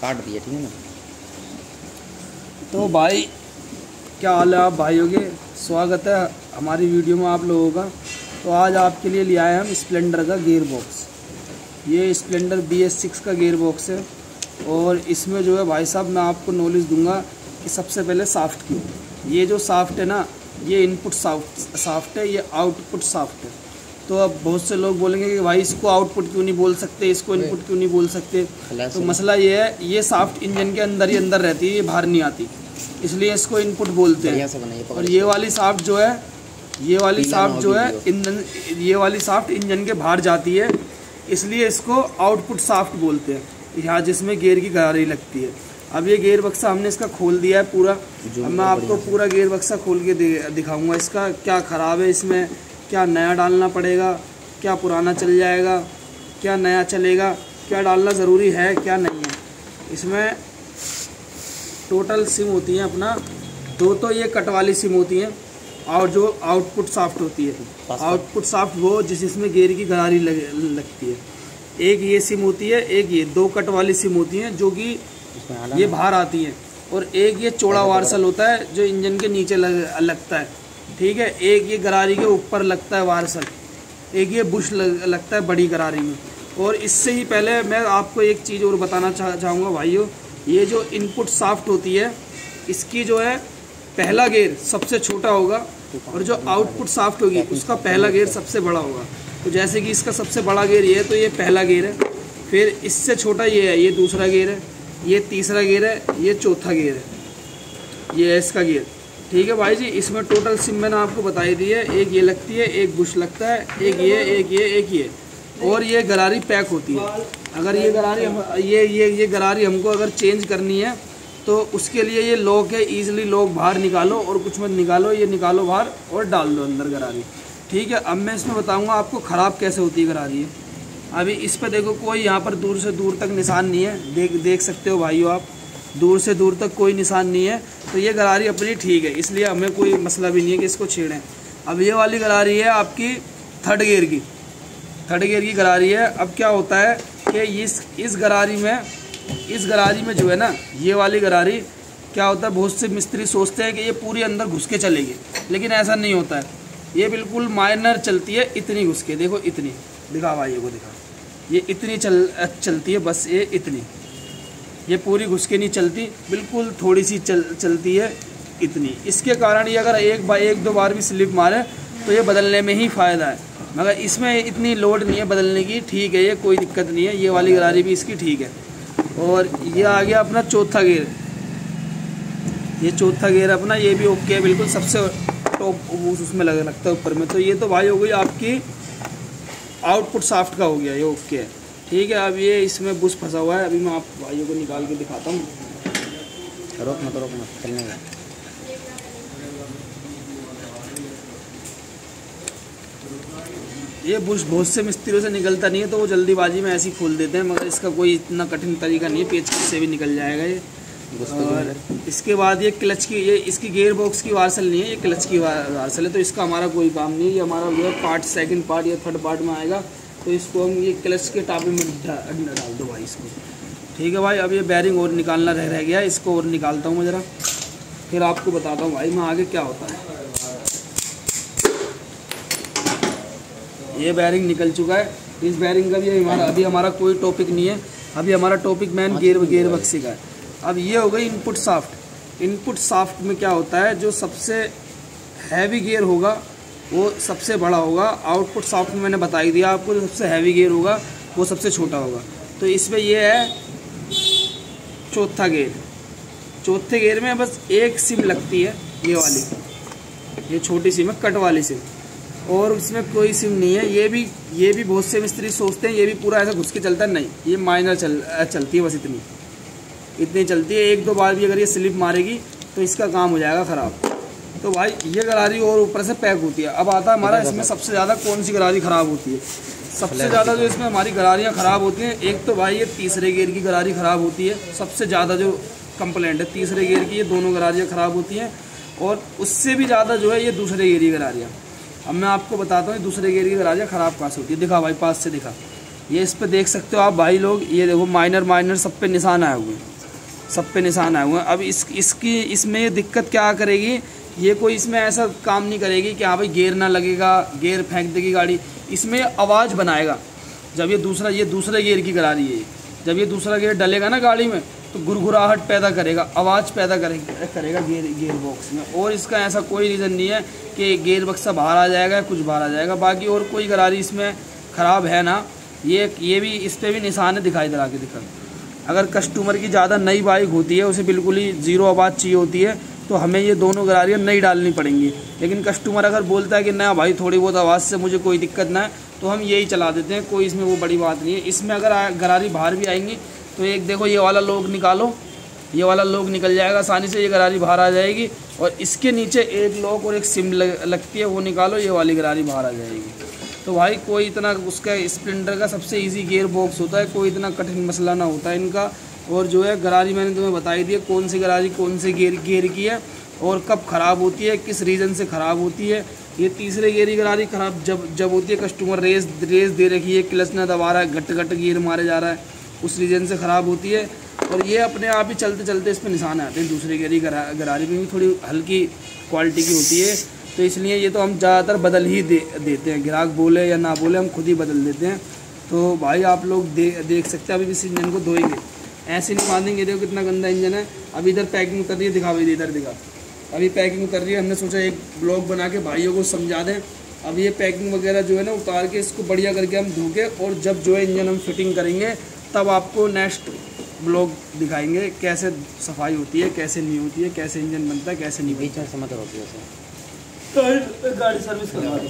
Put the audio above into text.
काट दिया, ठीक है ना। तो भाई क्या हाल है आप भाइयों के, स्वागत है हमारी वीडियो में आप लोगों का। तो आज आपके लिए ले आए हम स्प्लेंडर का गियर बॉक्स। ये स्प्लेंडर BS6 का गियर बॉक्स है और इसमें जो है भाई साहब मैं आपको नॉलेज दूंगा कि सबसे पहले साफ्ट क्यों। ये जो साफ्ट है ना, ये इनपुट साफ्ट है, ये आउटपुट साफ्ट है। तो अब बहुत से लोग बोलेंगे कि भाई इसको आउटपुट क्यों नहीं बोल सकते, इसको इनपुट क्यों नहीं बोल सकते। तो मसला ये है, ये साफ्ट इंजन के अंदर ही अंदर रहती है, ये बाहर नहीं आती, इसलिए इसको इनपुट बोलते हैं। और ये वाली साफ्ट जो है, ये वाली साफ्ट जो है इंजन, ये वाली साफ्ट इंजन के बाहर जाती है, इसलिए इसको आउटपुट साफ्ट बोलते हैं, यहाँ जिसमें गियर की गरारी लगती है। अब ये गियर बक्सा हमने इसका खोल दिया है पूरा। अब मैं आपको पूरा गियर बक्सा खोल के दिखाऊंगा इसका क्या ख़राब है, इसमें क्या नया डालना पड़ेगा, क्या पुराना चल जाएगा, क्या नया चलेगा, क्या डालना ज़रूरी है, क्या नहीं है। इसमें टोटल सिम होती हैं अपना दो, तो ये कट वाली सिम होती हैं और जो आउटपुट साफ्ट होती है, आउटपुट साफ्ट वो जिसमें गियर की गरारी लगती है। एक ये सिम होती है, एक ये दो कट वाली सिम होती हैं जो कि ये बाहर आती हैं, और एक ये चौड़ा वार्सल होता है जो इंजन के नीचे लगता है, ठीक है। एक ये गरारी के ऊपर लगता है वार्सल, एक ये बुश लगता है बड़ी गरारी में। और इससे ही पहले मैं आपको एक चीज़ और बताना चाहूँगा भाइयों, ये जो इनपुट साफ्ट होती है इसकी जो है पहला गियर सबसे छोटा होगा और जो आउटपुट साफ्ट होगी उसका पहला गियर सबसे बड़ा होगा। तो जैसे कि इसका सबसे बड़ा गियर ये है, तो ये पहला गियर है, फिर इससे छोटा ये है, ये दूसरा गियर है, ये तीसरा गियर है, ये चौथा गियर है, ये है इसका गियर, ठीक है भाई जी। इसमें टोटल सिम मैंने आपको बताई दी है, एक ये लगती है, एक बुश लगता है, एक ये, एक ये, एक ये, और ये गरारी पैक होती है। अगर ये गरारी ये गरारी हमको अगर चेंज करनी है तो उसके लिए ये लॉक है, ईजिली लॉक बाहर निकालो और कुछ मत निकालो, ये निकालो बाहर और डाल दो अंदर गरारी, ठीक है। अब मैं इसमें बताऊँगा आपको ख़राब कैसे होती है गरारी। अभी इस पर देखो कोई यहाँ पर दूर से दूर तक निशान नहीं है, देख सकते हो भाइयों आप, दूर से दूर तक कोई निशान नहीं है। तो ये गरारी अपनी ठीक है, इसलिए हमें कोई मसला भी नहीं है कि इसको छेड़ें। अब ये वाली गरारी है आपकी थर्ड गियर की गरारी है। अब क्या होता है कि इस गरारी में जो है ना, ये वाली गरारी क्या होता है, बहुत से मिस्त्री सोचते हैं कि ये पूरी अंदर घुस के चलेगी, लेकिन ऐसा नहीं होता है। ये बिल्कुल माइनर चलती है, इतनी घुस के, देखो इतनी, दिखा भाइयों को दिखा, ये इतनी चलती है, बस ये इतनी, ये पूरी घुस के नहीं चलती, बिल्कुल थोड़ी सी चलती है इतनी। इसके कारण ये अगर एक दो बार भी स्लिप मारे तो ये बदलने में ही फ़ायदा है, मगर इसमें इतनी लोड नहीं है बदलने की, ठीक है, ये कोई दिक्कत नहीं है। ये वाली गरारी भी इसकी ठीक है। और ये आ गया अपना चौथा गियर, ये चौथा गियर अपना, ये भी ओके है, बिल्कुल सबसे टॉप उसमें लगता है ऊपर में। तो ये तो भाई हो गई आपकी आउटपुट साफ्ट का हो गया, ये ओके है, ठीक है। अब ये इसमें बुश फंसा हुआ है, अभी मैं आप भाइयों को निकाल के दिखाता हूँ। रोक मत चलने का। ये बुश बहुत से मिस्त्रियों से निकलता नहीं है, तो वो जल्दीबाजी में ऐसे ही खोल देते हैं, मगर इसका कोई इतना कठिन तरीका नहीं है, पेच से भी निकल जाएगा ये। और इसके बाद ये क्लच की, ये इसकी गियर बॉक्स की वार्सल नहीं है, ये क्लच की वार्सल है, तो इसका हमारा कोई काम नहीं है। ये हमारा जो है पार्ट, सेकंड पार्ट या थर्ड पार्ट में आएगा, तो इसको हम ये क्लच के टापे में डाल दो भाई इसको, ठीक है भाई। अब ये बैरिंग और निकालना रह गया, इसको और निकालता हूँ मैं ज़रा, फिर आपको बताता हूँ भाई मैं आगे क्या होता है। ये बैरिंग निकल चुका है, इस बैरिंग का भी अभी हमारा कोई टॉपिक नहीं है, अभी हमारा टॉपिक मैन गियर बक्से का है। अब ये हो गई इनपुट साफ्ट। इनपुट साफ्ट में क्या होता है, जो सबसे हैवी गियर होगा वो सबसे बड़ा होगा। आउटपुट साफ्ट में मैंने बता ही दिया आपको, जो सबसे हैवी गियर होगा वो सबसे छोटा होगा। तो इसमें ये है चौथा गियर। चौथे गियर में बस एक सिम लगती है, ये वाली, ये छोटी सिम है, कट वाली सिम, और इसमें कोई सिम नहीं है। ये भी बहुत से मिस्त्री सोचते हैं ये भी पूरा ऐसा घुस के चलता है, नहीं, ये माइनर चलती है, बस इतनी चलती है। एक दो बार भी अगर ये स्लिप मारेगी तो इसका काम हो जाएगा ख़राब। तो भाई ये गरारी और ऊपर से पैक होती है। अब आता है हमारा इसमें सबसे ज़्यादा कौन सी गरारी ख़राब होती है। सबसे ज़्यादा जो इसमें हमारी गरारियाँ ख़राब होती हैं, एक तो भाई ये तीसरे गियर की गरारी ख़राब होती है, सबसे ज़्यादा जो कंप्लेंट है तीसरे गियर की, ये दोनों गरारियाँ ख़राब होती हैं। और उससे भी ज़्यादा जो है ये दूसरे गियर की गरारियाँ। अब मैं आपको बताता हूँ दूसरे गियर की गरारियाँ ख़राब कहाँ से होती है। दिखा भाई, पास से दिखा, ये इस पे देख सकते हो आप भाई लोग, ये देखो माइनर सब पे निशान आए हुए हैं, सब पे निशान आए हुए हैं। अब इसमें ये दिक्कत क्या करेगी, ये कोई इसमें ऐसा काम नहीं करेगी कि हाँ भाई गेयर ना लगेगा, गेयर फेंक देगी गाड़ी। इसमें आवाज़ बनाएगा जब ये दूसरे गियर की करा रही है, जब ये दूसरा गियर डलेगा ना गाड़ी में तो गुरगुराहट पैदा करेगा, आवाज़ पैदा करेगा गियर बॉक्स में। और इसका ऐसा कोई रीज़न नहीं है कि गियर बक्सा बाहर आ जाएगा, कुछ बाहर आ जाएगा। बाकी और कोई गरारी इसमें ख़राब है ना, ये भी इस पर भी निशान है, दिखाई दे के दिखा। अगर कस्टमर की ज़्यादा नई बाइक होती है, उसे बिल्कुल ही ज़ीरो आवाज़ चाहिए होती है, तो हमें ये दोनों गरारियाँ नहीं डालनी पड़ेंगी। लेकिन कस्टमर अगर बोलता है कि ना भाई थोड़ी बहुत आवाज़ से मुझे कोई दिक्कत ना है, तो हम यही चला देते हैं, कोई इसमें वो बड़ी बात नहीं है। इसमें अगर गरारी बाहर भी आएंगी तो एक देखो ये वाला लॉक निकालो, ये वाला लॉक निकल जाएगा आसानी से, ये गरारी बाहर आ जाएगी। और इसके नीचे एक लॉक और एक सिम लगती है, वो निकालो, ये वाली गरारी बाहर आ जाएगी। तो भाई कोई इतना उसका स्प्लेंडर का सबसे इजी गियर बॉक्स होता है, कोई इतना कठिन मसला ना होता है इनका। और जो है गरारी मैंने तुम्हें बताई दी है, कौन सी गरारी कौन से गियर की है और कब ख़राब होती है, किस रीज़न से ख़राब होती है। ये तीसरे गियर की गरारी ख़राब जब होती है, कस्टमर रेस दे रखी है, क्लच ना दबा रहा है, घट गियर मारे जा रहा है, उस रीज़न से ख़राब होती है। और ये अपने आप ही चलते चलते इस पर निशान आते हैं। दूसरे गियर की गरारी में भी थोड़ी हल्की क्वालिटी की होती है, तो इसलिए ये तो हम ज़्यादातर बदल ही देते हैं, ग्राहक बोले या ना बोले, हम खुद ही बदल देते हैं। तो भाई आप लोग देख सकते हैं, अभी इस इंजन को धोएंगे, ऐसे नहीं बांधेंगे। देखो कितना गंदा इंजन है। अभी इधर पैकिंग कर रही है, दिखा भाई इधर दिखा, अभी पैकिंग कर रही है। हमने सोचा एक ब्लॉग बना के भाइयों को समझा दें। अब ये पैकिंग वगैरह जो है ना उतार के इसको बढ़िया करके हम धो के, और जब जो है इंजन हम फिटिंग करेंगे तब आपको नेक्स्ट ब्लॉग दिखाएंगे कैसे सफाई होती है, कैसे नहीं होती है, कैसे इंजन बनता है, कैसे नहीं बनता है। बीच में समझ होती है गाड़ी सर्विस करवा दो।